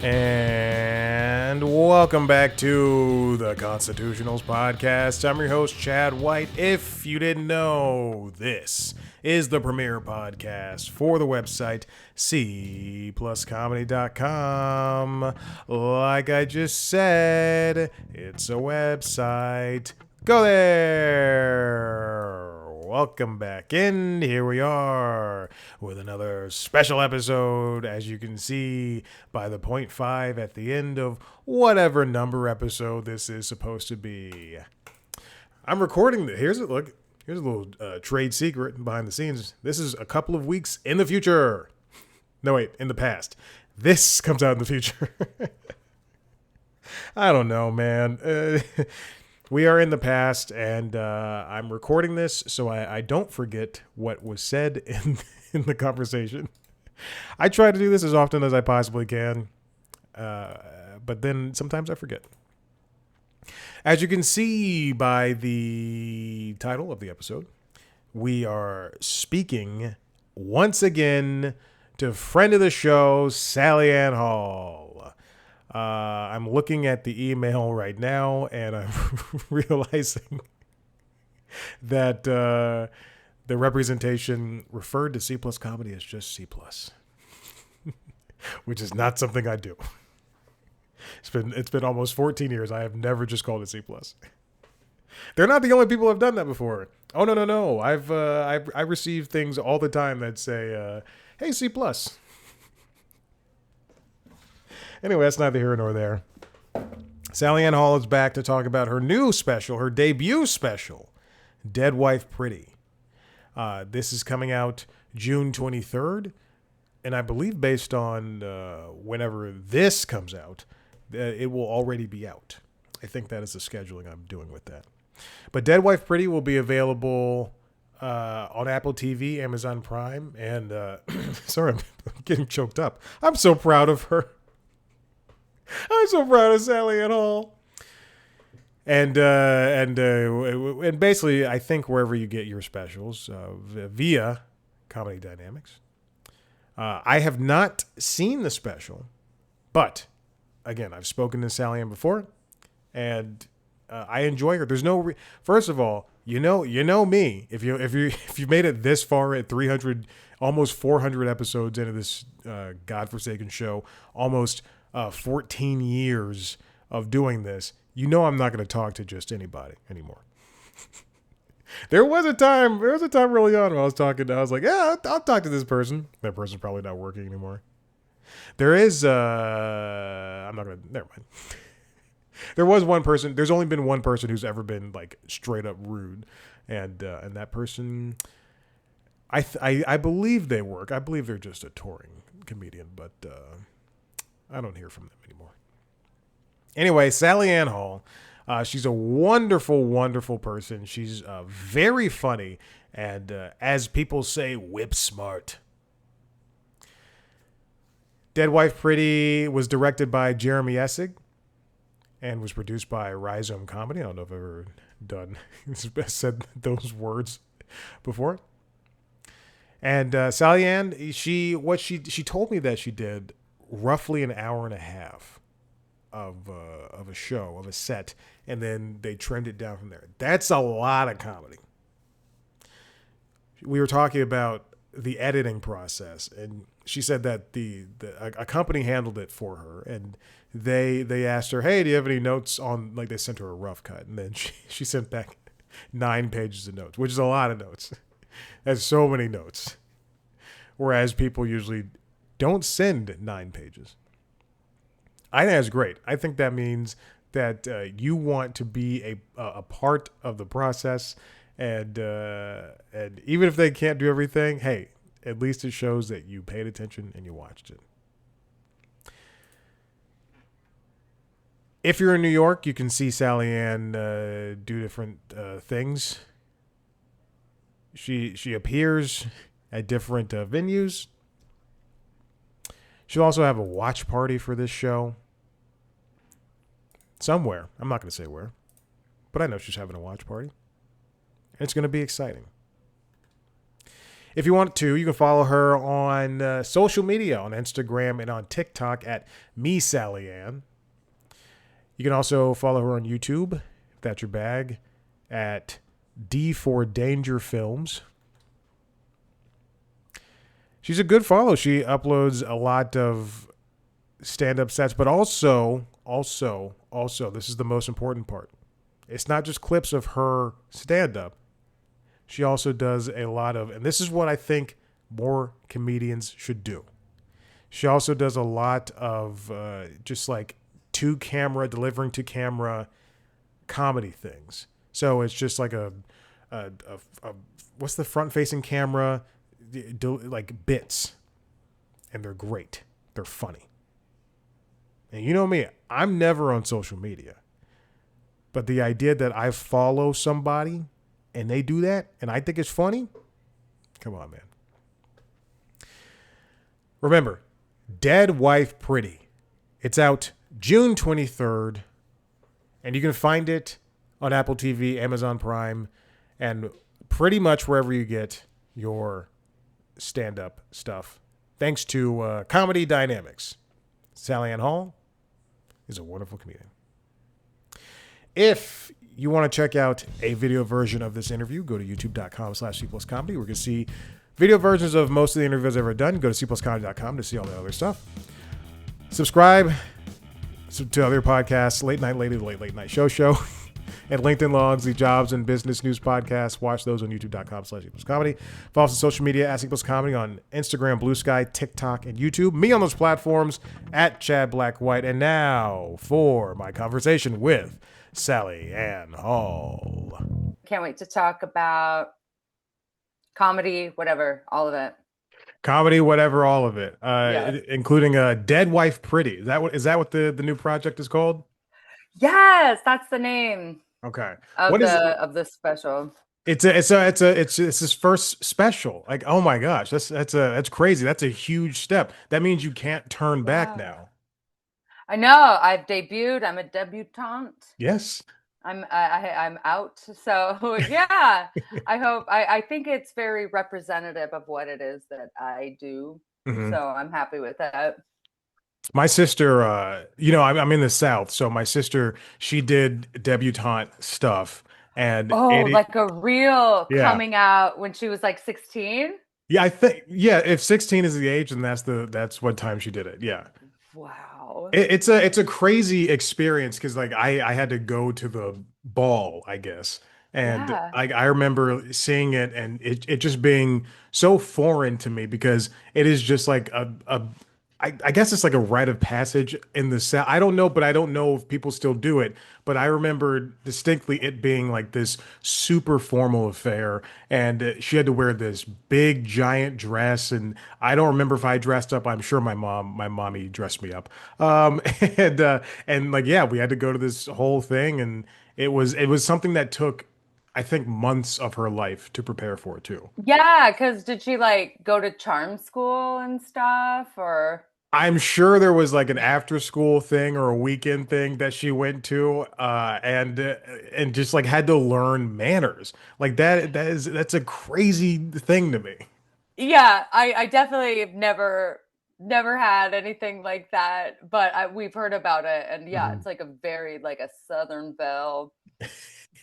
And welcome back to the Constitutionals Podcast. I'm your host, Chad White. If you didn't know, this is the premier podcast for the website cpluscomedy.com. Like I just said, it's a website. Go there. Welcome back in. Here we are with another special episode, as you can see by the 0.5 at the end of whatever number episode this is supposed to be. I'm recording this. Here's a little trade secret behind the scenes. This is a couple of weeks in the future. No, wait, in the past. This comes out in the future. I don't know, man. We are in the past, and I'm recording this so I don't forget what was said in the conversation. I try to do this as often as I possibly can, but then sometimes I forget. As you can see by the title of the episode, we are speaking once again to friend of the show, Sally Ann Hall. I'm looking at the email right now, and I'm realizing that the representation referred to C Plus Comedy as just C Plus, which is not something I do. It's been almost 14 years. I have never just called it C Plus. They're not the only people who've done that before. Oh no! I receive things all the time that say, "Hey, C Plus." Anyway, that's neither here nor there. Sally Ann Hall is back to talk about her new special, her debut special, Dead Wife Pretty. This is coming out June 23rd, and I believe based on whenever this comes out, it will already be out. I think that is the scheduling I'm doing with that. But Dead Wife Pretty will be available on Apple TV, Amazon Prime, and sorry, I'm getting choked up. I'm so proud of her. I'm so proud of Sally Ann Hall. And basically, I think wherever you get your specials, via Comedy Dynamics. I have not seen the special, but again, I've spoken to Sally Ann before, and I enjoy her. There's no first of all, you know me. If you've made it this far at 300, almost 400 episodes into this godforsaken show, almost 14 years of doing this, you know I'm not going to talk to just anybody anymore. There was a time early on when I was like, yeah, I'll talk to this person. That person's probably not working anymore. There is, I'm not going to, never mind. There was one person, there's only been one person who's ever been like straight up rude. And that person, I believe they work. I believe they're just a touring comedian, but, I don't hear from them anymore. Anyway, Sally Ann Hall, she's a wonderful, wonderful person. She's very funny and, as people say, whip smart. Dead Wife Pretty was directed by Jeremy Essig and was produced by Rhizome Comedy. I don't know if I've ever said those words before. And Sally Ann, she told me that she did roughly an hour and a half of a show, of a set, and then they trimmed it down from there. That's a lot of comedy. We were talking about the editing process, and she said that a company handled it for her, and they asked her, hey, do you have any notes on, like, they sent her a rough cut, and then she sent back 9 pages of notes, which is a lot of notes. That's so many notes. Whereas people usually don't send 9 pages. I think that's great. I think that means that you want to be a part of the process, and even if they can't do everything, hey, at least it shows that you paid attention and you watched it. If you're in New York, you can see Sally Ann do different things. She appears at different venues. She'll also have a watch party for this show. Somewhere. I'm not going to say where. But I know she's having a watch party. And it's going to be exciting. If you want to, you can follow her on social media, on Instagram and on TikTok at me Sally Ann. You can also follow her on YouTube, if that's your bag, at D for Danger Films. She's a good follow. She uploads a lot of stand-up sets, but also, this is the most important part. It's not just clips of her stand-up. She also does a lot of, and this is what I think more comedians should do. She also does a lot of just like delivering to camera comedy things. So it's just like a what's the front facing camera, like bits, and they're great. They're funny. And you know me, I'm never on social media. But the idea that I follow somebody and they do that and I think it's funny, come on, man. Remember, Dead Wife Pretty. It's out June 23rd, and you can find it on Apple TV, Amazon Prime, and pretty much wherever you get your stand-up stuff. Thanks to Comedy Dynamics. Sally Ann Hall is a wonderful comedian. If you want to check out a video version of this interview, go to youtube.com/C+Comedy. We're going to see video versions of most of the interviews I've ever done. Go to cpluscomedy.com to see all the other stuff. Subscribe to other podcasts, Late Night Lady, the Late Night Show, and LinkedIn Logs, the jobs and business news podcasts. Watch those on youtube.com/C+Comedy. Follow us on social media at C+Comedy on Instagram, Blue Sky, TikTok, and YouTube. Me on those platforms at Chad Black White. And now for my conversation with Sally Ann Hall. Can't wait to talk about comedy, whatever, all of it. Comedy, whatever, all of it, including a Dead Wife Pretty. Is that what the new project is called? Yes, that's the name. Okay. Of the special. It's his first special. Like, oh my gosh, that's crazy. That's a huge step. That means you can't turn back now. I know. I've debuted. I'm a debutante. Yes. I'm out. So yeah, I think it's very representative of what it is that I do. Mm-hmm. So I'm happy with that. My sister, I'm in the South, so my sister, she did debutante stuff, and like a real coming out when she was like 16. Yeah, I think if 16 is the age, then that's what time she did it. Yeah. Wow. It's a crazy experience because like I had to go to the ball, I guess. And I remember seeing it and it just being so foreign to me because it is just like I guess it's like a rite of passage in the South. I don't know, but I don't know if people still do it. But I remember distinctly it being like this super formal affair. And she had to wear this big, giant dress. And I don't remember if I dressed up. I'm sure my mommy dressed me up. And like, yeah, we had to go to this whole thing. And it was something that took, I think, months of her life to prepare for it too. Yeah, because did she like go to charm school and stuff, or? I'm sure there was like an after school thing or a weekend thing that she went to, and just like had to learn manners. Like that's a crazy thing to me. Yeah, I definitely have never had anything like that, but we've heard about it, and yeah, it's like a very like a Southern belle.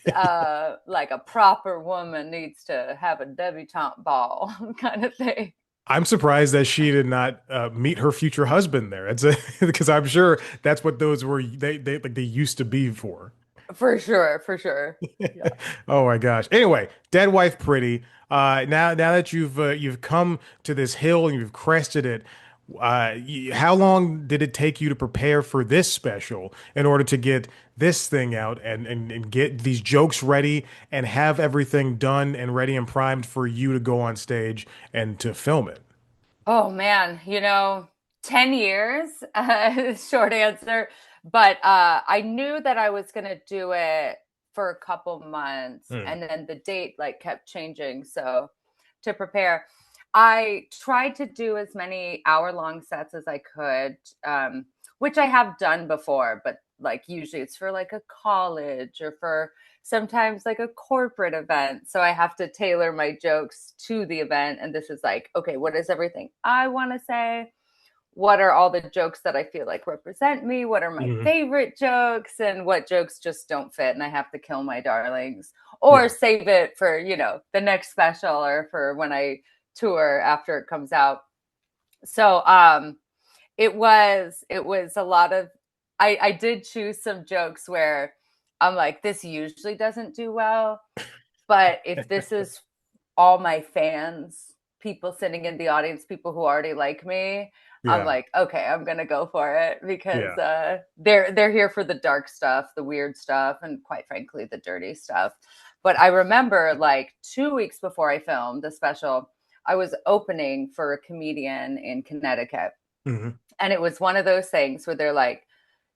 Like a proper woman needs to have a debutante ball kind of thing. I'm surprised that she did not meet her future husband there. Because I'm sure that's what those were. They used to be for. For sure. Yeah. Oh my gosh. Anyway, Dead Wife Pretty. Now that you've come to this hill and you've crested it, how long did it take you to prepare for this special in order to get this thing out and get these jokes ready and have everything done and ready and primed for you to go on stage and to film it? Oh man, 10 years, short answer. But I knew that I was going to do it for a couple months and then the date like kept changing. So to prepare, I tried to do as many hour-long sets as I could, which I have done before, but like usually it's for like a college or for sometimes like a corporate event. So I have to tailor my jokes to the event. And this is like, okay, what is everything I want to say? What are all the jokes that I feel like represent me? What are my Mhm. favorite jokes? And what jokes just don't fit? And I have to kill my darlings or Yeah. save it for, the next special or for when I tour after it comes out. So it was a lot of I did choose some jokes where I'm like, this usually doesn't do well, but if this is all my fans, people sitting in the audience, people who already like me, I'm Yeah. like, okay, I'm gonna go for it because Yeah. they're here for the dark stuff, the weird stuff, and quite frankly, the dirty stuff. But I remember like 2 weeks before I filmed the special, I was opening for a comedian in Connecticut. Mhm. And it was one of those things where they're like,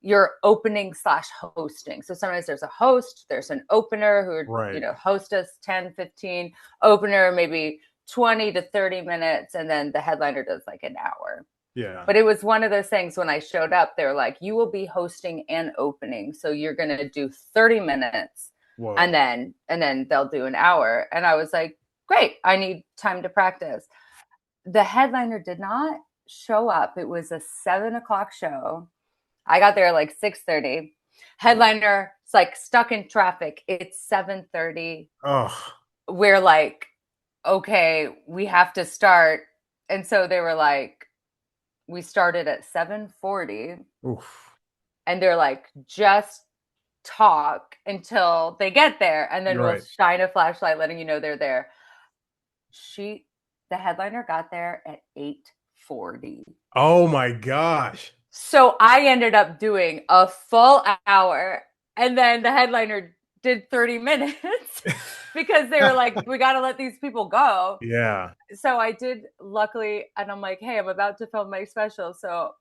you're opening slash hosting. So sometimes there's a host, there's an opener who, Right. host us 10, 15, opener, maybe 20 to 30 minutes. And then the headliner does like an hour. Yeah. But it was one of those things when I showed up, they're like, you will be hosting and opening. So you're going to do 30 minutes and Whoa. then they'll do an hour. And I was like, great, I need time to practice. The headliner did not show up. It was a 7 o'clock show. I got there like 6:30. Headliner, it's like stuck in traffic. It's 7:30. Oh. We're like, okay, we have to start. And so they were like, we started at 7:40, Oof. and they're like, just talk until they get there, and then You're we'll right. shine a flashlight letting you know they're there. The headliner got there at 8:40. Oh my gosh. So I ended up doing a full hour, and then the headliner did 30 minutes because they were like, we got to let these people go. Yeah. So I did, luckily, and I'm like, hey, I'm about to film my special. So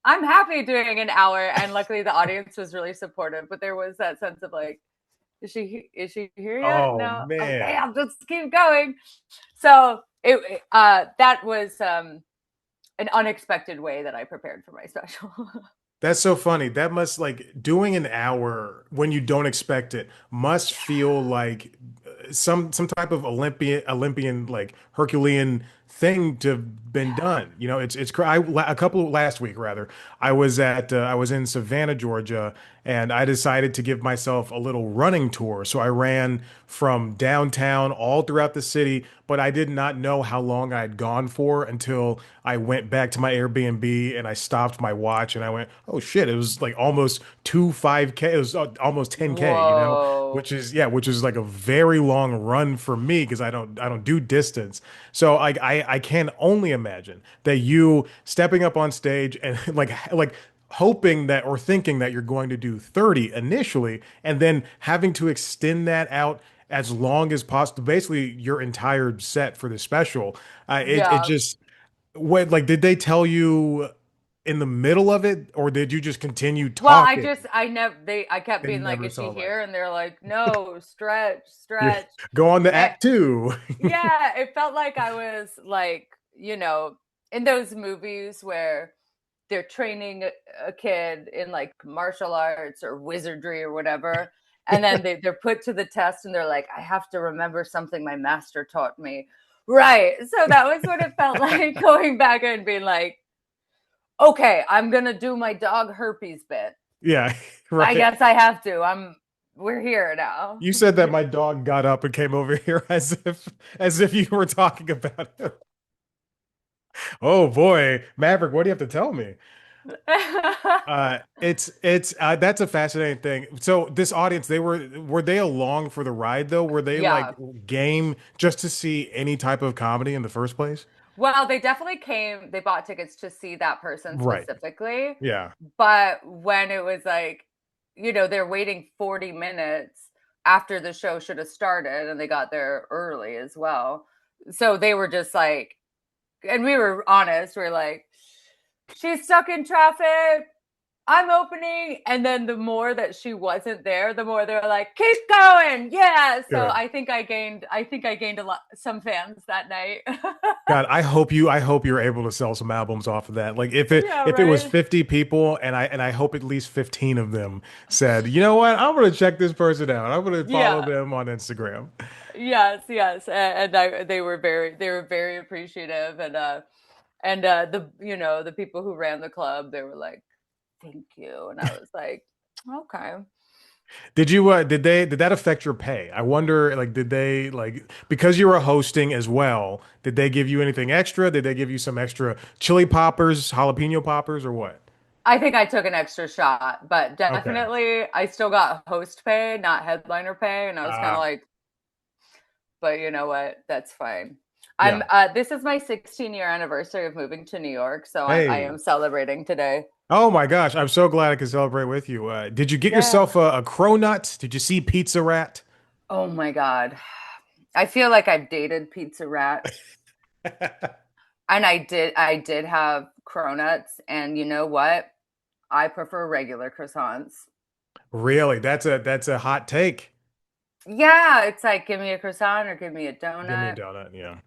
I'm happy doing an hour. And luckily the audience was really supportive, but there was that sense of like, is she here yet? Oh No. Okay, man. I'll just keep going. So that was an unexpected way that I prepared for my special. That's so funny. That must like doing an hour when you don't expect it must feel like some type of Olympian like Herculean thing to have been done. You know, a couple of last week rather. I was in Savannah, Georgia, and I decided to give myself a little running tour. So I ran from downtown all throughout the city, but I did not know how long I had gone for until I went back to my Airbnb and I stopped my watch and I went, oh shit, it was like almost 5K. It was almost 10K, you know, Whoa. which is like a very long run for me because I don't do distance. So I can only imagine that you stepping up on stage and like hoping that or thinking that you're going to do 30 initially and then having to extend that out as long as possible, basically your entire set for the special. It Yeah. just what like did they tell you in the middle of it or did you just continue Well, talking? I kept They being like, never is she told like here? And they're like, no, stretch, you stretch. go on to And, act two. yeah, it felt like I was like, in those movies where they're training a kid in like martial arts or wizardry or whatever. And then they're put to the test and they're like, I have to remember something my master taught me. Right. So that was what it felt like going back and being like, okay, I'm going to do my dog herpes bit. Yeah, I right. guess I have to. We're here now. You said that my dog got up and came over here as if you were talking about him. Oh boy, Maverick, what do you have to tell me? It's that's a fascinating thing. So this audience, were they along for the ride though? Were they like Yeah. game just to see any type of comedy in the first place? Well, they definitely came, they bought tickets to see that person Right. specifically. Yeah. But when it was like, they're waiting 40 minutes after the show should have started and they got there early as well. So they were just like, and we were honest, we're like, she's stuck in traffic. I'm opening. And then the more that she wasn't there, the more they're like, keep going. Yeah. So Good. I think I gained a lot, some fans that night. God, I hope you're able to sell some albums off of that. Like Yeah, if it was right. 50 people and I hope at least 15 of them said, "You know what? I'm going to check this person out. I'm going to follow Yeah. them on Instagram." Yes, yes. They were very appreciative and the you know, the people who ran the club, they were like, thank you. And I was like, okay. Did that affect your pay? I wonder, like, did they, like, because you were hosting as well, did they give you anything extra? Did they give you some extra chili poppers, jalapeno poppers, or what? I think I took an extra shot, but Okay. definitely I still got host pay, not headliner pay. And I was kind of Ah, like, but you know what? That's fine. yeah. This is my 16-year anniversary of moving to New York, so I Hey. am celebrating today. Oh my gosh, I'm so glad I can celebrate with you. Did you get Yeah. yourself a cronut? Did you see Pizza Rat? Oh my God. I feel like I've dated Pizza Rat. And I did have cronuts, and you know what? I prefer regular croissants. Really? That's a hot take. Yeah, it's like give me a croissant or give me a Give me a donut. donut. Yeah.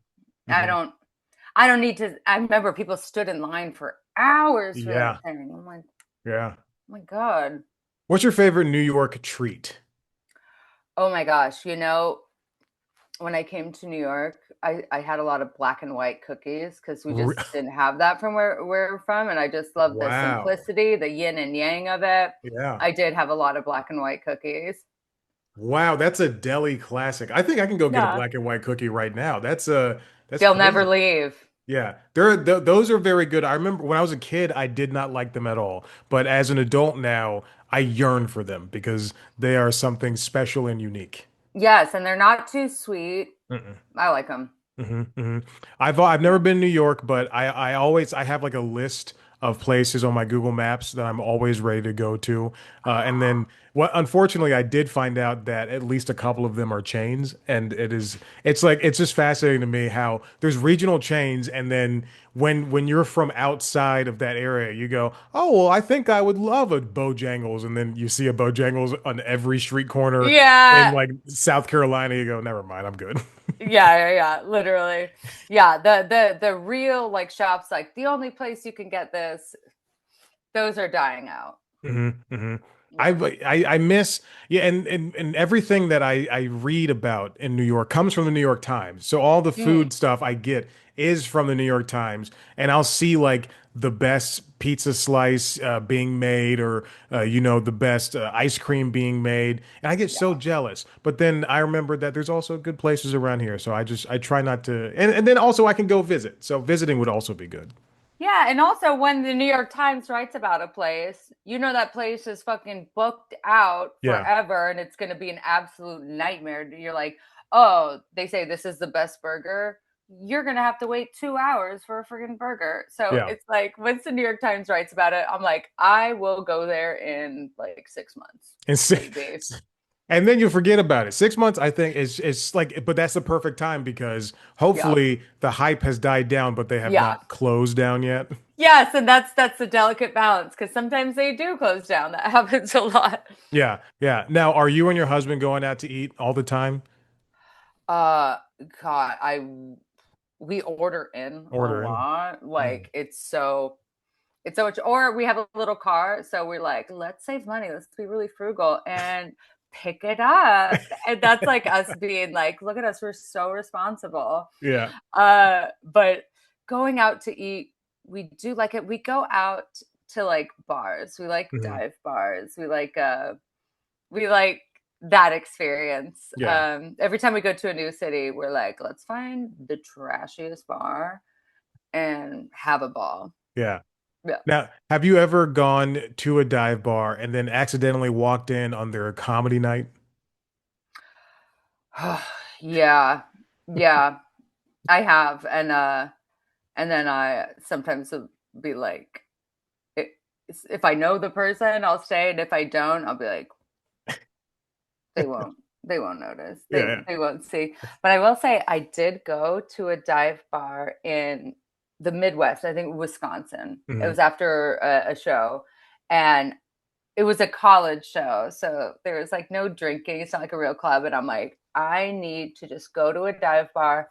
I Hmm. don't I don't need to. I remember people stood in line for hours for that Yeah. thing. I'm like, Yeah. oh my God. What's your favorite New York treat? Oh my gosh. You know, when I came to New York, I had a lot of black and white cookies because we Re- just didn't have that from where we're from. And I just love the Wow. simplicity, the yin and yang of it. Yeah. I did have a lot of black and white cookies. Wow, that's a deli classic. I think I can go get a Yeah. black and white cookie right now. That's They'll never crazy. leave. Yeah, those are very good. I remember when I was a kid, I did not like them at all. But as an adult now, I yearn for them because they are something special and unique. Yes, and they're not too sweet. Mm-mm. I like them. Hmm. I've never Yeah. been to New York, but I always I have like a list of places on my Google Maps that I'm always ready to go to. And then what unfortunately I did find out that at least a couple of them are chains, and it's like it's just fascinating to me how there's regional chains, and then when you're from outside of that area, you go, oh well, I think I would love a Bojangles, and then you see a Bojangles on every street corner in Yeah. like South Carolina, you go, never mind, I'm good. Yeah, literally. Yeah, the real like shops, like the only place you can get this, those are dying out. Hmm. Hmm. Yeah. I miss, yeah, and everything that I read about in New York comes from the New York Times. So all the Mm, food stuff I get is from the New York Times, and I'll see like the best pizza slice being made, or the best ice cream being made, and I get so yeah. jealous. But then I remember that there's also good places around here, so I try not to, and then also I can go visit. So visiting would also be good. Yeah, and also when the New York Times writes about a place, you know that place is fucking booked out Yeah. forever and it's going to be an absolute nightmare. You're like, oh, they say this is the best burger. You're going to have to wait 2 hours for a friggin' burger. So Yeah. it's like, once the New York Times writes about it, I'm like, I will go there in like 6 months, And maybe. and then you forget about it. 6 months, I think, is like, but that's the perfect time because Yeah. hopefully the hype has died down, but they have Yeah. not closed down yet. Yes, and that's the delicate balance because sometimes they do close down. That happens a lot. Yeah, yeah. Now, are you and your husband going out to eat all the time? Uh, God, I we order in a Order in. lot. Mm. Like it's so much. Or we have a little car, so we're like, let's save money. Let's be really frugal and pick it up. And that's like us being like, look at us, we're so responsible. Yeah. But going out to eat, we do like it. We go out to like bars. We like Hmm. dive bars. We like that experience. Yeah. Every time we go to a new city, we're like, let's find the trashiest bar and have a ball. Yeah. Yeah. Now, have you ever gone to a dive bar and then accidentally walked in on their comedy night? Yeah. Yeah. I have. And then I sometimes will be like, if I know the person, I'll stay. And if I don't, I'll be like, they won't. They won't notice. Yeah. They won't see. But I will say I did go to a dive bar in the Midwest, I think Wisconsin. It Hmm. was after a show. and it was a college show, so there was like no drinking. It's not like a real club. And I'm like, I need to just go to a dive bar,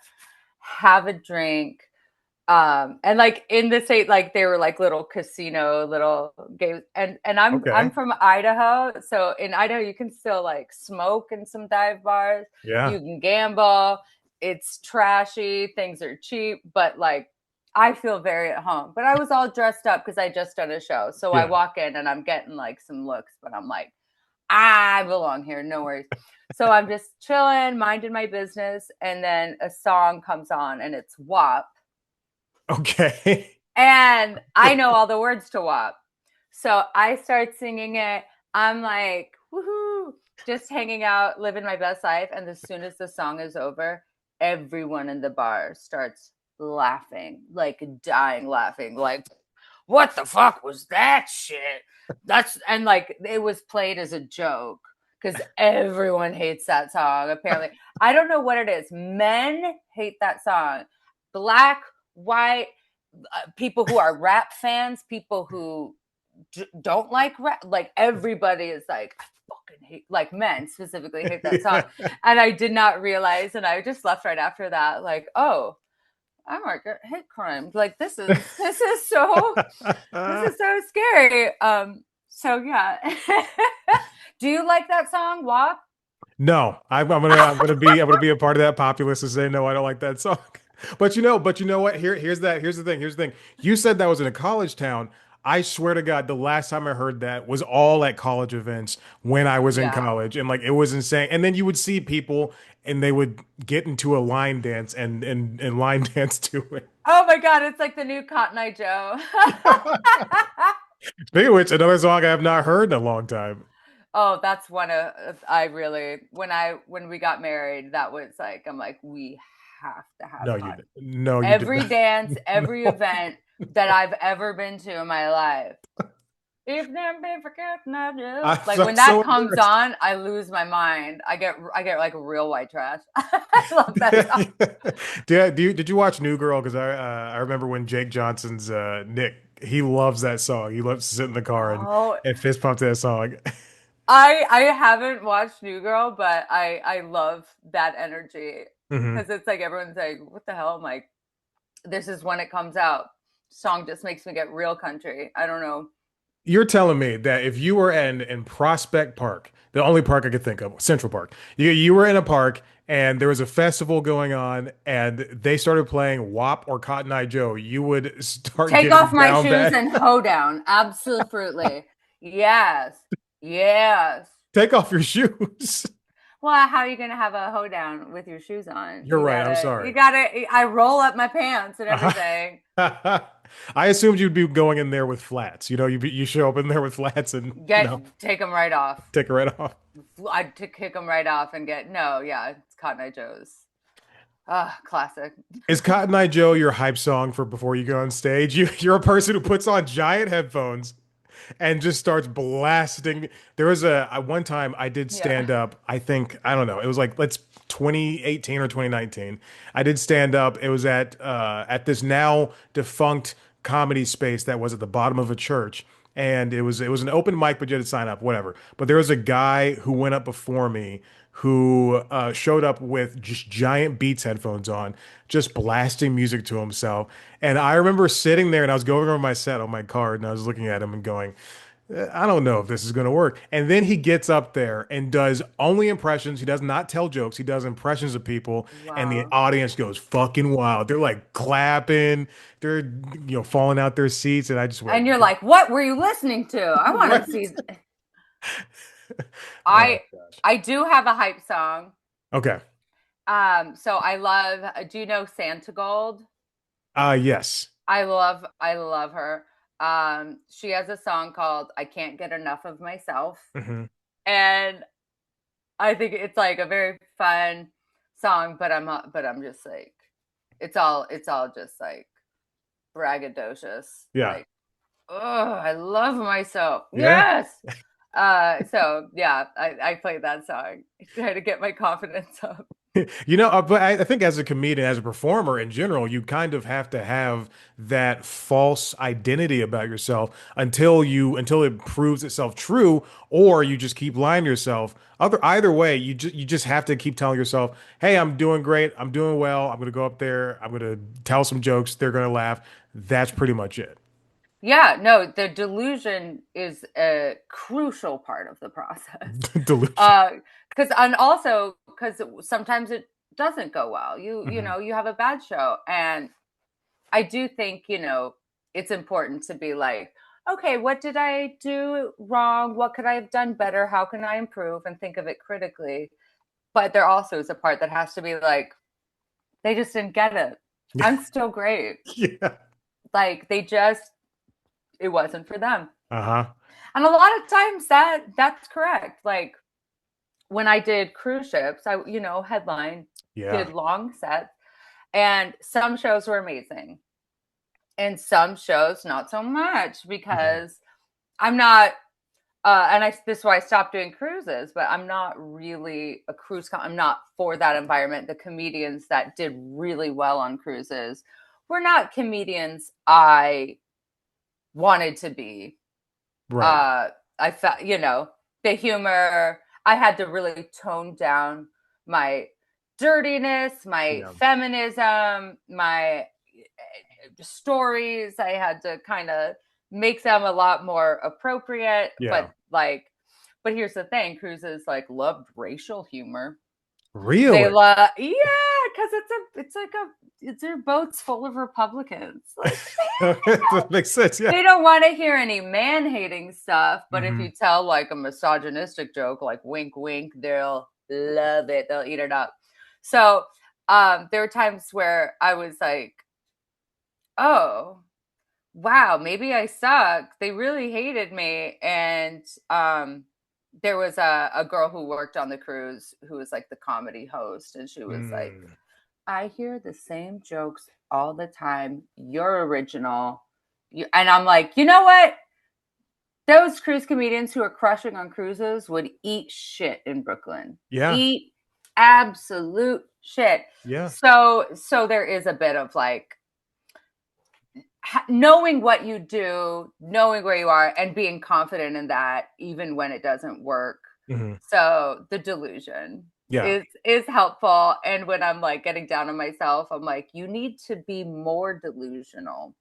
have a drink. And like in the state, like they were like little casino, little games. And I'm Okay. from Idaho. So in Idaho you can still like smoke in some dive bars. Yeah. You can gamble. It's trashy, things are cheap, but like I feel very at home. But I was all dressed up because I just done a show. So I Yeah. walk in and I'm getting like some looks, but I'm like, I belong here, no worries. So I'm just chilling, minding my business, and then a song comes on and it's WAP. Okay. And I know all the words to WAP. So I start singing it. I'm like, woohoo, just hanging out, living my best life. And as soon as the song is over, everyone in the bar starts laughing, like dying laughing, like, what the fuck was that shit? That's, and like it was played as a joke because everyone hates that song, apparently. I don't know what it is. Men hate that song. Black, white, people who are rap fans, people who don't like rap, like everybody is like, I fucking hate, like men specifically hate that song. And I did not realize, and I just left right after that, like, oh, I might get hate crime. Like this is so scary. So yeah. Do you like that song, WAP? No, I'm gonna be a part of that populace and say no, I don't like that song. But you know what? Here's the thing. Here's the thing. You said that was in a college town. I swear to God, the last time I heard that was all at college events when I was in Yeah. college, and like it was insane. And then you would see people, and they would get into a line dance and line dance to it. Oh my God, it's like the new Cotton Eye Joe. Speaking of which, another song I have not heard in a long time. Oh, that's one of, I really, when we got married, that was like, I'm like, we have to have No, cotton. no, you did Every not. dance, every No. event that I've ever been to in my life. If them be forgotten of you. Like I'm when that so comes embarrassed. on, I lose my mind. I get like real white trash. I love that song. Did you watch New Girl? Because I remember when Jake Johnson's Nick, he loves that song. He loves to sit in the car Oh, and fist pump to that song. I haven't watched New Girl, but I love that energy Hmm. because it's like everyone's like, what the hell? I'm like, this is when it comes out. Song just makes me get real country. I don't know. You're telling me that if you were in Prospect Park, the only park I could think of, Central Park, you were in a park and there was a festival going on and they started playing WAP or Cotton Eye Joe, you would start Take getting off my down shoes bad. and hoe down. Absolutely. Yes. Yes. Take off your shoes. Well, how are you gonna have a hoedown with your shoes on? You're right. I'm You sorry. gotta. I roll up my pants and everything. I assumed you'd be going in there with flats. You show up in there with flats and Take them right off. take it right off. I'd kick them right off and get no. Yeah, it's Cotton Eye Joe's. Ah, classic. Is Cotton Eye Joe your hype song for before you go on stage? You're a person who puts on giant headphones and just starts blasting. There was one time I did Yeah. stand up. I think I don't know. It was like let's 2018 or 2019. I did stand up. It was at this now defunct comedy space that was at the bottom of a church. And it was an open mic, but you had to sign up, whatever. But there was a guy who went up before me who showed up with just giant Beats headphones on, just blasting music to himself. And I remember sitting there and I was going over my set on my card and I was looking at him and going, I don't know if this is going to work. And then he gets up there and does only impressions. He does not tell jokes. He does impressions of people, and the Wow. audience goes fucking wild. They're like clapping. They're falling out their seats, and I just And went, you're like, what were you listening to? I want to right? see. Oh I gosh. I do have a hype song. Okay. So I love. Do you know Santa Gold? Yes. I love her. She has a song called "I Can't Get Enough of Myself," Hmm. and I think it's like a very fun song. But I'm just like, it's all just like braggadocious. Yeah. Like, oh, I love myself. Yeah. Yes. So yeah, I played that song. Try to get my confidence up. But I think as a comedian, as a performer in general, you kind of have to have that false identity about yourself until it proves itself true, or you just keep lying to yourself. Either way, you just have to keep telling yourself, "Hey, I'm doing great. I'm doing well. I'm gonna go up there. I'm gonna tell some jokes. They're gonna laugh." That's pretty much it. Yeah, no, the delusion is a crucial part of the process. Delusion. Uh, and also because sometimes it doesn't go well. You Hmm. know, you have a bad show, and I do think, it's important to be like, okay, what did I do wrong? What could I have done better? How can I improve? And think of it critically. But there also is a part that has to be like, they just didn't get it. I'm still great. Yeah. Like it wasn't for them. Uh-huh. And a lot of times that's correct. Like when I did cruise ships, I, headline, Yeah. did long sets, and some shows were amazing. And some shows not so much Mhm. because I'm not and this is why I stopped doing cruises, but I'm not really a I'm not for that environment. The comedians that did really well on cruises were not comedians I wanted to be. Right. uh I felt, the humor, I had to really tone down my dirtiness, my Yeah. feminism, my stories. I had to kind of make them a lot more appropriate, Yeah. but here's the thing, cruises like loved racial humor. They Really? love, yeah, because they're boats full of Republicans. Like, That makes sense. Yeah. they don't want to hear any man hating stuff, but if Hmm. you tell like a misogynistic joke, like wink, wink, they'll love it. They'll eat it up. So there were times where I was like, oh, wow, maybe I suck. They really hated me. And there was a girl who worked on the cruise who was like the comedy host. And she was like, Mm. I hear the same jokes all the time. You're original. And I'm like, you know what? Those cruise comedians who are crushing on cruises would eat shit in Brooklyn. Yeah. Eat absolute shit. Yeah. So there is a bit of like knowing what you do, knowing where you are, and being confident in that, even when it doesn't work. Hmm. So the delusion Yeah. is helpful. And when I'm like getting down on myself, I'm like, you need to be more delusional.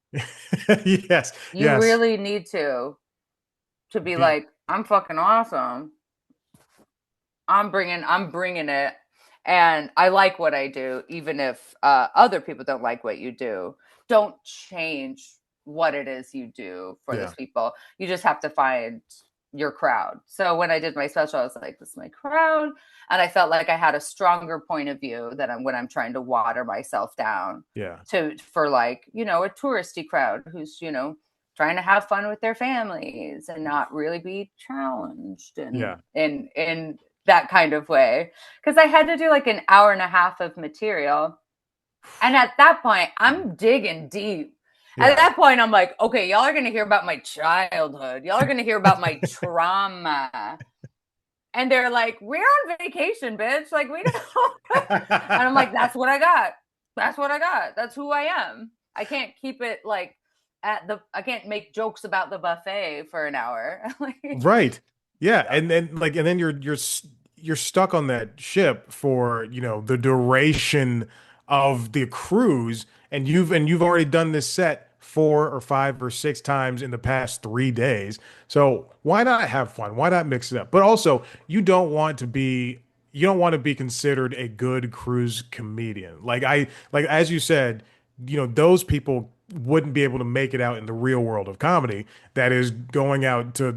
Yes. You Yes. really need to be Be like, I'm fucking awesome. I'm bringing it, and I like what I do, even if other people don't like what you do. Don't change what it is you do for yeah. those people. You just have to find your crowd. So when I did my special, I was like, this is my crowd. And I felt like I had a stronger point of view than when I'm trying to water myself down Yeah. for like, a touristy crowd who's, trying to have fun with their families and not really be challenged and Yeah. in that kind of way. Because I had to do like an hour and a half of material. And at that point, I'm digging deep. At Yeah. that point, I'm like, okay, y'all are going to hear about my childhood. Y'all are going to hear about my trauma. And they're like, we're on vacation, bitch. Like, we don't. And I'm like, that's what I got. That's what I got. That's who I am. I can't keep it like I can't make jokes about the buffet for an hour. Like, Right. Yeah. And then you're stuck on that ship for, the duration of the cruise, and you've already done this set 4 or 5 or 6 times in the past 3 days. So why not have fun? Why not mix it up? But also, you don't want to be considered a good cruise comedian. Like as you said, those people wouldn't be able to make it out in the real world of comedy. That is going out to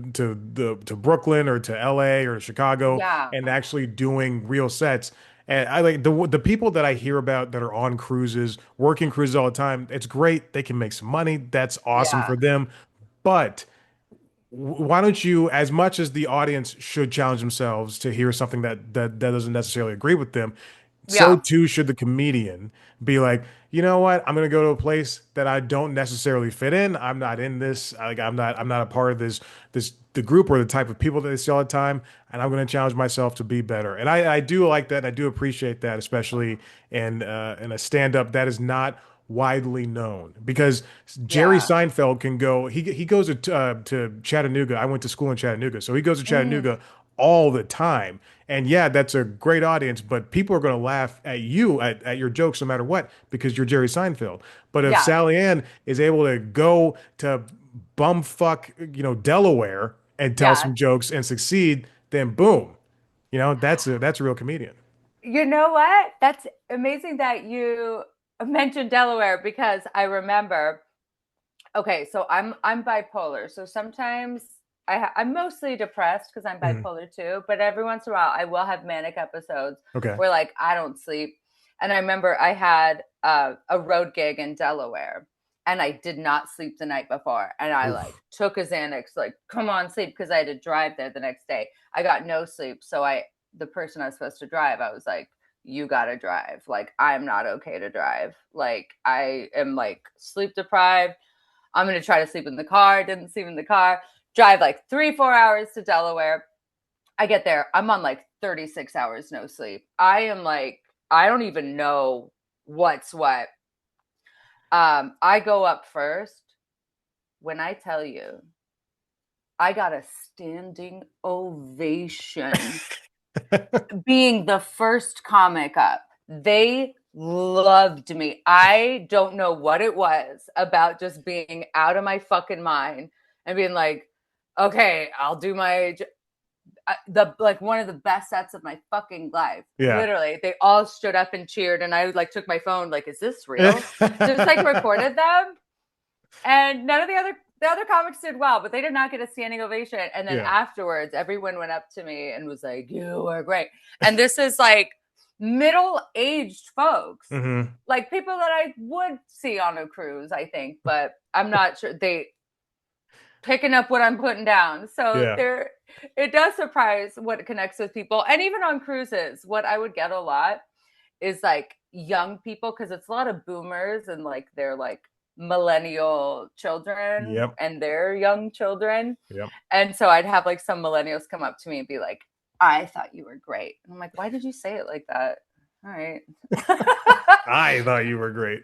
Brooklyn or to LA or Chicago yeah, and actually doing real sets. And I like the people that I hear about that are on cruises, working cruises all the time. It's great. They can make some money. That's awesome yeah, for them. But why don't you, as much as the audience should challenge themselves to hear something that doesn't necessarily agree with them, so yeah, too should the comedian be like, you know what? I'm gonna go to a place that I don't necessarily fit in. I'm not in this. Like I'm not a part of this the group or the type of people that they see all the time, and I'm going to challenge myself to be better. And I do like that. And I do appreciate that, especially in a stand up that is not widely known because Jerry Yeah. Seinfeld can go. He goes to Chattanooga. I went to school in Chattanooga, so he goes to Mm, Chattanooga all the time. And yeah, that's a great audience, but people are going to laugh at you at your jokes no matter what because you're Jerry Seinfeld. But if yeah. Sally Ann is able to go to bumfuck, Delaware and tell Yeah. some jokes and succeed, then boom, that's a real comedian. You know what? That's amazing that you mentioned Delaware because I remember. Okay, so I'm bipolar. So sometimes I'm mostly depressed because I'm Mhm. bipolar too. But every once in a while, I will have manic episodes Okay. where like I don't sleep. And I remember I had a road gig in Delaware, and I did not sleep the night before. And I like Oof. took a Xanax, like come on, sleep, because I had to drive there the next day. I got no sleep, so the person I was supposed to drive, I was like, you gotta drive. Like I'm not okay to drive. Like I am like sleep deprived. I'm going to try to sleep in the car. Didn't sleep in the car. Drive like 3-4 hours to Delaware. I get there. I'm on like 36 hours no sleep. I am like, I don't even know what's what. I go up first. When I tell you, I got a standing ovation being the first comic up. They loved me. I don't know what it was about just being out of my fucking mind and being like, okay, I'll do my the like one of the best sets of my fucking life. Yeah. Literally, they all stood up and cheered, and I like took my phone, like, is this real? Just like recorded them, and none of the other comics did well, but they did not get a standing ovation. And then Yeah. afterwards, everyone went up to me and was like, "You are great." And this is like middle-aged folks, Hmm. like people that I would see on a cruise, I think, but I'm not sure they picking up what I'm putting down. So Yeah. there, it does surprise what connects with people, and even on cruises, what I would get a lot is like young people because it's a lot of boomers and like they're like millennial children Yep. and their young children. Yep. And so I'd have like some millennials come up to me and be like, I thought you were great. And I'm like, why did you say it like that? All right. I thought you were great.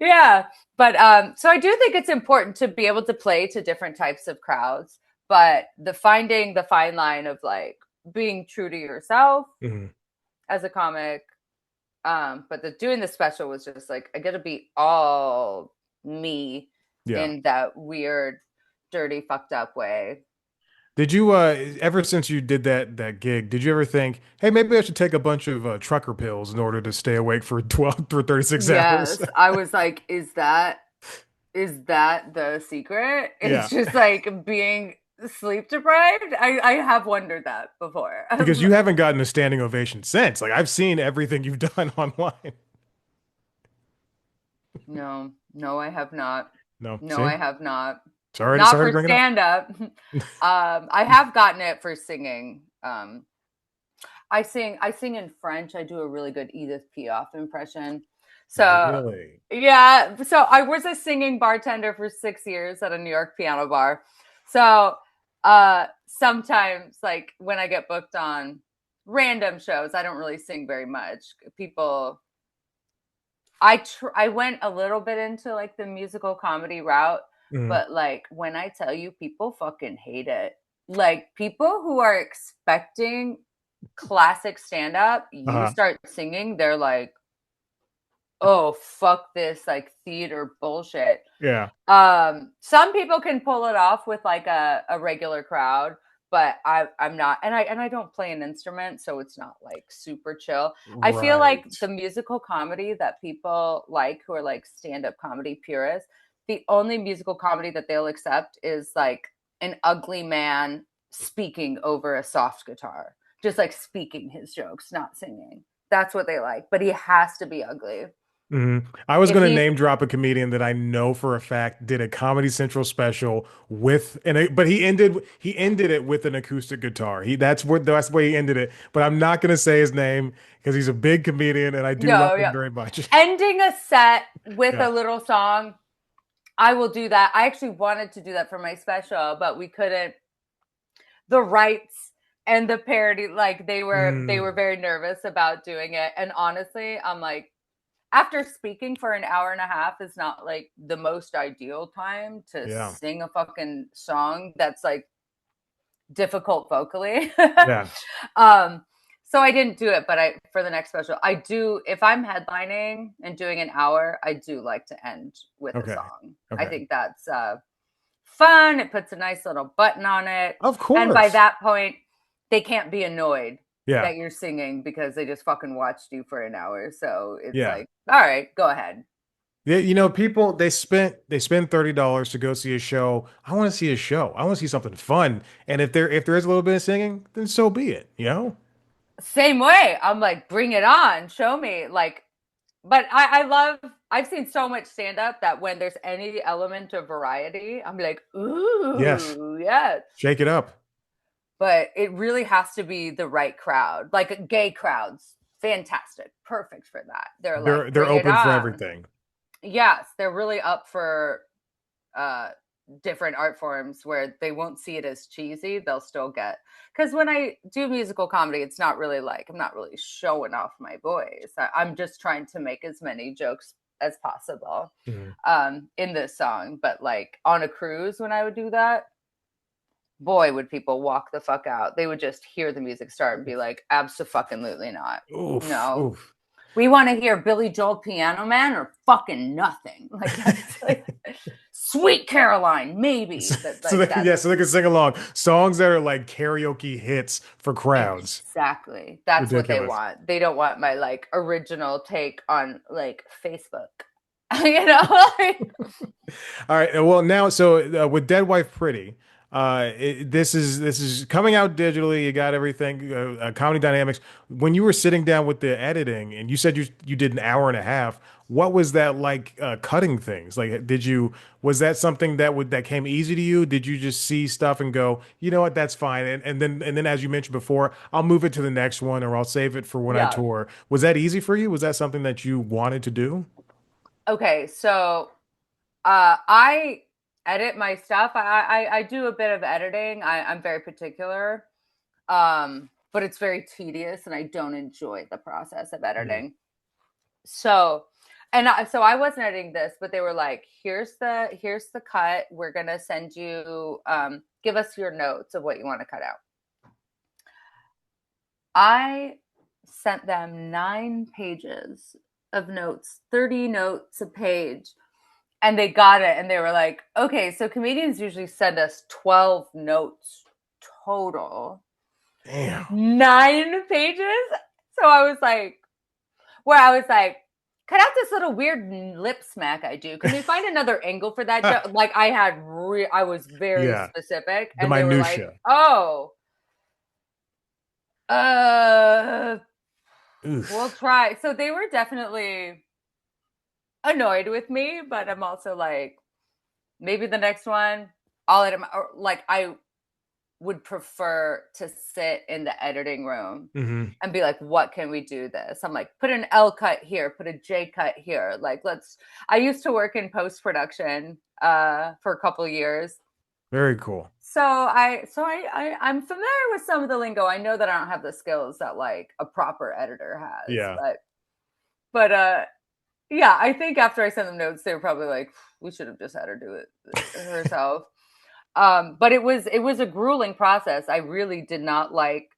Yeah. But so I do think it's important to be able to play to different types of crowds, but the finding the fine line of like being true to yourself Hmm. as a comic. But doing the special was just like I get to be all me Yeah. in that weird, dirty, fucked up way. Did you ever since you did that gig, did you ever think, hey, maybe I should take a bunch of trucker pills in order to stay awake for 12 for 36 hours? Yes, I was like, is that the secret? Yeah. It's just like being sleep deprived. I have wondered that before. Because you haven't gotten a standing ovation since. Like I've seen everything you've done online. No, no, I have not. No, No, see? I have not. Sorry, Not sorry to for bring it up. stand up. I have gotten it for singing. I sing in French. I do a really good Edith Piaf impression. So Really? yeah, so I was a singing bartender for 6 years at a New York piano bar. So sometimes like when I get booked on random shows, I don't really sing very much. People I went a little bit into like the musical comedy route, Mhm. but like when I tell you people fucking hate it. Like people who are expecting classic stand up, you Uh-huh. start singing, they're like, "Oh, fuck this like theater bullshit." Yeah. Some people can pull it off with like a regular crowd, but I'm not, and I don't play an instrument, so it's not like super chill. I feel like Right. the musical comedy that people like who are like stand-up comedy purists, the only musical comedy that they'll accept is like an ugly man speaking over a soft guitar, just like speaking his jokes, not singing. That's what they like, but he has to be ugly. Mhm. I was If going to he's name drop a comedian that I know for a fact did a Comedy Central special with but he ended it with an acoustic guitar. That's where he ended it. But I'm not going to say his name because he's a big comedian and I do love no, him yeah, very much. ending a set with Yeah. a little song, I will do that. I actually wanted to do that for my special, but we couldn't. the rights and the parody. Like they were Mm, very nervous about doing it. And honestly, I'm like, after speaking for an hour and a half is not like the most ideal time to yeah. sing a fucking song that's like difficult vocally. Yeah. um, so I didn't do it, but I for the next special, I do. If I'm headlining and doing an hour, I do like to end with a Okay. song. I Okay. think that's fun. It puts a nice little button on it, Of and by course. that point, they can't be annoyed Yeah. that you're singing because they just fucking watched you for an hour. So it's Yeah. like, all right, go ahead. Yeah, people they spend $30 to go see a show. I want to see a show. I want to see something fun. And if there is a little bit of singing, then so be it, you know? Same way. I'm like, bring it on, show me. Like, but I love. I've seen so much stand up that when there's any element of variety, I'm like, Yes. ooh, yes. Shake it up. But it really has to be the right crowd, like gay crowds. Fantastic, perfect for that. They're They're like, they're bring it open for on. everything. Yes, they're really up for uh different art forms where they won't see it as cheesy. They'll still get, because when I do musical comedy, it's not really like I'm not really showing off my voice. I'm just trying to make as many jokes as possible Mhm. in this song. But like on a cruise, when I would do that, boy, would people walk the fuck out. They would just hear the music start and be like, absolutely not. Oof. No, Oof. we want to hear Billy Joel Piano Man or fucking nothing. Like that's like Sweet Caroline, maybe. That So like they, that's yeah, so they can sing along songs that are like karaoke hits for crowds. exactly. That's what they Ridiculous. want. They don't want my like original take on like Facebook. you know? All right. Well, now, so with Dead Wife Pretty, this is coming out digitally. You got everything. Comedy Dynamics. When you were sitting down with the editing, and you said you did an hour and a half. What was that like cutting things? Like, was that something that came easy to you? Did you just see stuff and go, you know what, that's fine, and then as you mentioned before, I'll move it to the next one or I'll save it for when I yeah. tour. Was that easy for you? Was that something that you wanted to do? Okay, so I edit my stuff. I do a bit of editing. I'm very particular. But it's very tedious and I don't enjoy the process of Mhm. editing. So so I wasn't editing this, but they were like, here's the cut. We're gonna send you give us your notes of what you want to cut out. I sent them 9 pages of notes, 30 notes a page, and they got it and they were like, okay, so comedians usually send us 12 notes total. Damn. 9 pages. So I was like, cut out this little weird lip smack I do. Can we find another angle for that joke? Like I was very Yeah, specific, the and they were like, minutia. oh, uh, we'll Oof. try. So they were definitely annoyed with me, but I'm also like, maybe the next one I'll edit or like I would prefer to sit in the editing room Hmm. and be like, what can we do this? I'm like, put an L cut here, put a J cut here. Like, I used to work in post production for a couple of years. Very cool. I'm familiar with some of the lingo. I know that I don't have the skills that like a proper editor has, Yeah. but yeah, I think after I sent them notes, they were probably like, we should have just had her do it herself. But it was a grueling process. I really did not like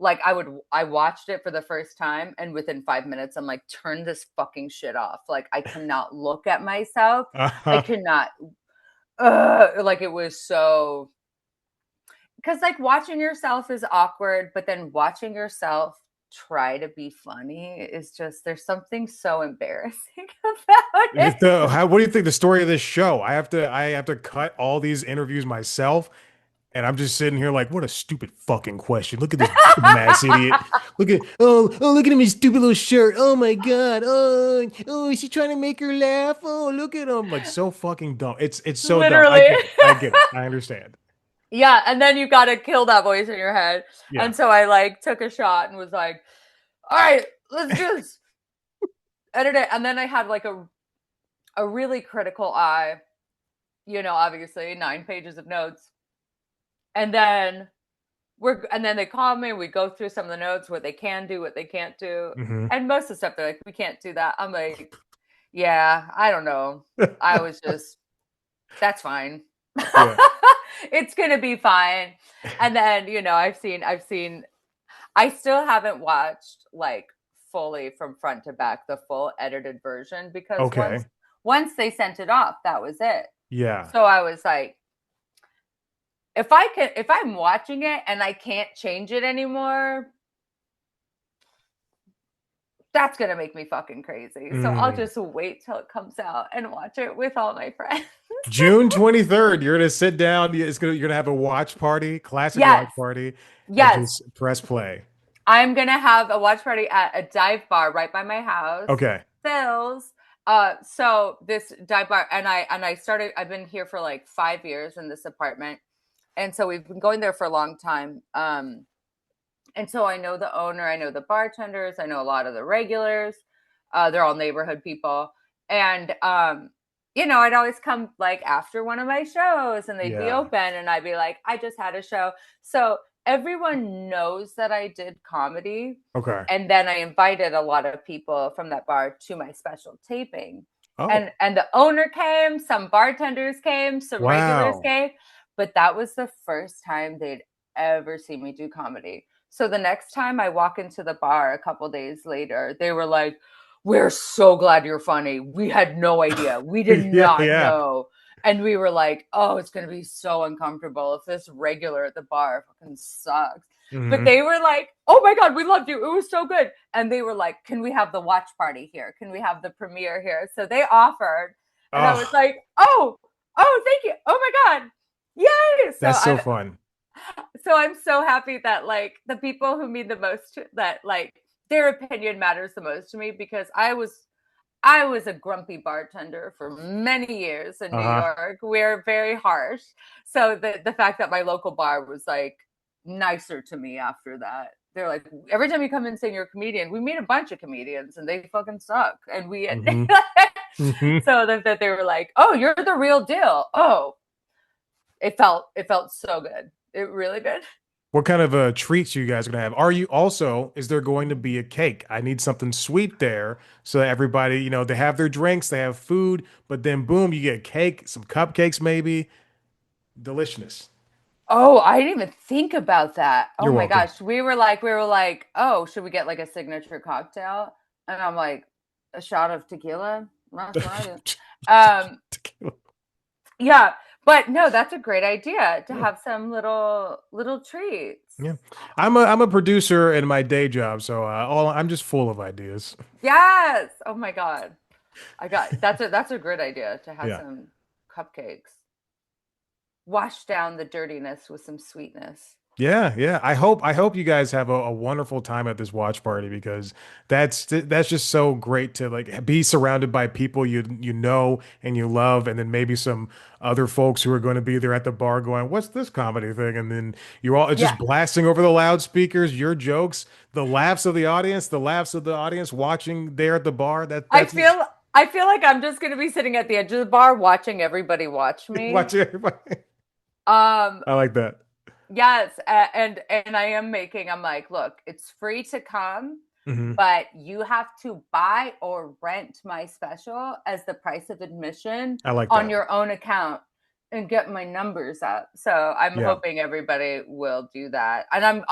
I watched it for the first time and within 5 minutes I'm like, turn this fucking shit off. Like I cannot look at myself. I Uh-huh. cannot like it was so, because like watching yourself is awkward, but then watching yourself try to be funny is just, there's something so embarrassing about it. What do you think the story of this show? I have to cut all these interviews myself, and I'm just sitting here like, what a stupid fucking question. Look at this dumbass idiot. Look at him, his stupid little shirt. Oh my God. Is she trying to make her laugh? Oh, look at him. Like so fucking dumb. It's so dumb. I Literally. get it. I get it. I understand. Yeah, and then you got to kill that voice in your head. Yeah. And so I like took a shot and was like, "All right, let's do this. Edit it." And then I had like a really critical eye, obviously 9 pages of notes. And then and then they call me, we go through some of the notes, what they can do, what they can't do. Hmm. And most of the stuff they're like, we can't do that. I'm like, yeah, I don't know. I was just, that's fine. Yeah. It's gonna be fine. And then, I've seen I still haven't watched like fully from front to back the full edited version because once Okay. once they sent it off, that was it. Yeah. So I was like, if I'm watching it and I can't change it anymore, that's gonna make me fucking crazy. So I'll Mm. just wait till it comes out and watch it with all my friends. June 23rd, you're gonna sit down. You're gonna have a watch party, classic watch Yes, party, and yes. just press play. I'm gonna have a watch party at a dive bar right by my house. Okay. Phil's. So this dive bar, and I started. I've been here for like 5 years in this apartment, and so we've been going there for a long time. And so I know the owner, I know the bartenders, I know a lot of the regulars. They're all neighborhood people, and I'd always come like after one of my shows, and they'd be Yeah. open, and I'd be like, I just had a show, so everyone knows that I did comedy. Okay. And then I invited a lot of people from that bar to my special taping. Oh, And the owner came, some bartenders came, some regulars wow. came, but that was the first time they'd ever seen me do comedy. So the next time I walk into the bar a couple days later, they were like, "We're so glad you're funny. We had no idea. We did Yeah, not yeah. know." And we were like, "Oh, it's going to be so uncomfortable if this regular at the bar fucking sucks." But Hmm. they were like, "Oh my God, we loved you. It was so good." And they were like, "Can we have the watch party here? Can we have the premiere here?" So they offered. And I was Oh, like, "Oh, thank you. Oh my God. Yay." So that's so I'm fun. so I'm so happy that like the people who mean the most, that like their opinion matters the most to me, because I was a grumpy bartender for many years in New Uh-huh. York. We're very harsh. So the fact that my local bar was like nicer to me after that. They're like, every time you come in saying you're a comedian, we meet a bunch of comedians and they fucking suck. And we Hmm. Hmm. so that they were like, "Oh, you're the real deal." Oh, it felt so good. It really did. What kind of treats you guys gonna have? Is there going to be a cake? I need something sweet there so that everybody, they have their drinks, they have food, but then boom, you get cake, some cupcakes maybe. Deliciousness. Oh, I didn't even think about that. Oh You're my welcome. gosh. We were like, "Oh, should we get like a signature cocktail?" And I'm like, "A shot of tequila?" That's what I do. Tequila. Yeah, but no, that's a great idea to Yeah. have some little treats. Yeah. I'm a producer in my day job, so I'm just full of ideas. Yes. Oh my God. That's a great idea to have Yeah. some cupcakes. Wash down the dirtiness with some sweetness. Yeah, yeah. I hope you guys have a wonderful time at this watch party because that's just so great to like be surrounded by people you know and you love, and then maybe some other folks who are going to be there at the bar going, "What's this comedy thing?" And then you're all it's Yeah. just blasting over the loudspeakers, your jokes, the laughs of the audience watching there at the bar. That I that's just feel I feel like I'm just going to be sitting at the edge of the bar watching everybody watch me. watching everybody. Um I like that. yes, and I'm like, "Look, it's free to come, Hmm. but you have to buy or rent my special as the price of admission I like on that. your own account and get my numbers up." So I'm Yeah. hoping everybody will do that. And I'm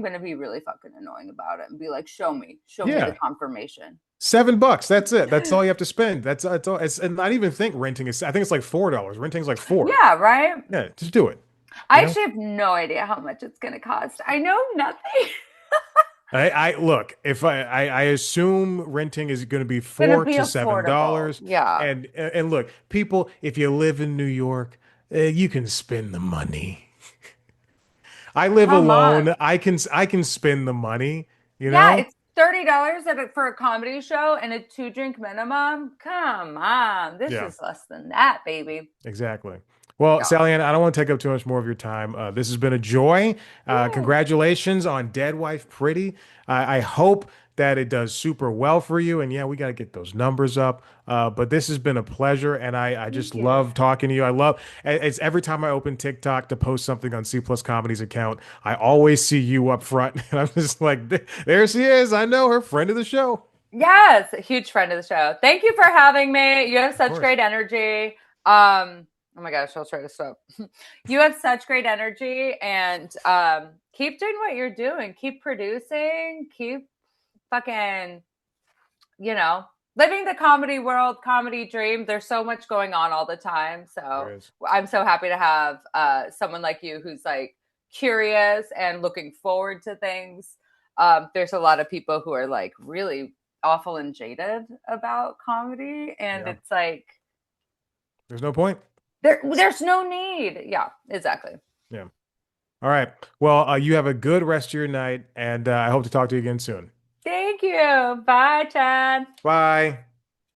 going to be really fucking annoying about it and be like, show me the Yeah. confirmation. $7. That's it. That's all you have to spend. That's all. And I even think renting is. I think it's like $4. Renting's like four. Yeah, right? Yeah, just do it. I You know. actually have no idea how much it's going to cost. I know nothing. I look. If I assume renting is going to be It's going to four be to seven affordable. dollars, Yeah. and look, people, if you live in New York, you can spend the money. I live Come alone. on. I can spend the money. You Yeah, know. it's $30 for a comedy show and a 2 drink minimum. Come on. This Yeah. is less than that, baby. Exactly. Well, Yeah. Sally Ann, I don't want to take up too much more of your time. This has been a joy. Yay. Congratulations on Dead Wife Pretty. I hope that it does super well for you. And yeah, we got to get those numbers up. But this has been a pleasure. And I just Thank you. love talking to you. It's every time I open TikTok to post something on C Plus Comedy's account, I always see you up front. And I'm just like, there she is. I know her, friend of the show. Yes, a huge friend of the show. Thank you for having me. You have such course. great energy. Oh my gosh, I'll try to stop. You have such great energy, and keep doing what you're doing. Keep producing. Keep fucking, living the comedy world, comedy dream. There's so much going on all the time. So There is. I'm so happy to have someone like you who's like curious and looking forward to things. There's a lot of people who are like really awful and jaded about comedy, and Yeah. it's like There's no point. there's no need. Yeah, exactly. Yeah. All right. Well, you have a good rest of your night, and I hope to talk to you again soon. Thank you. Bye, Chad. Bye.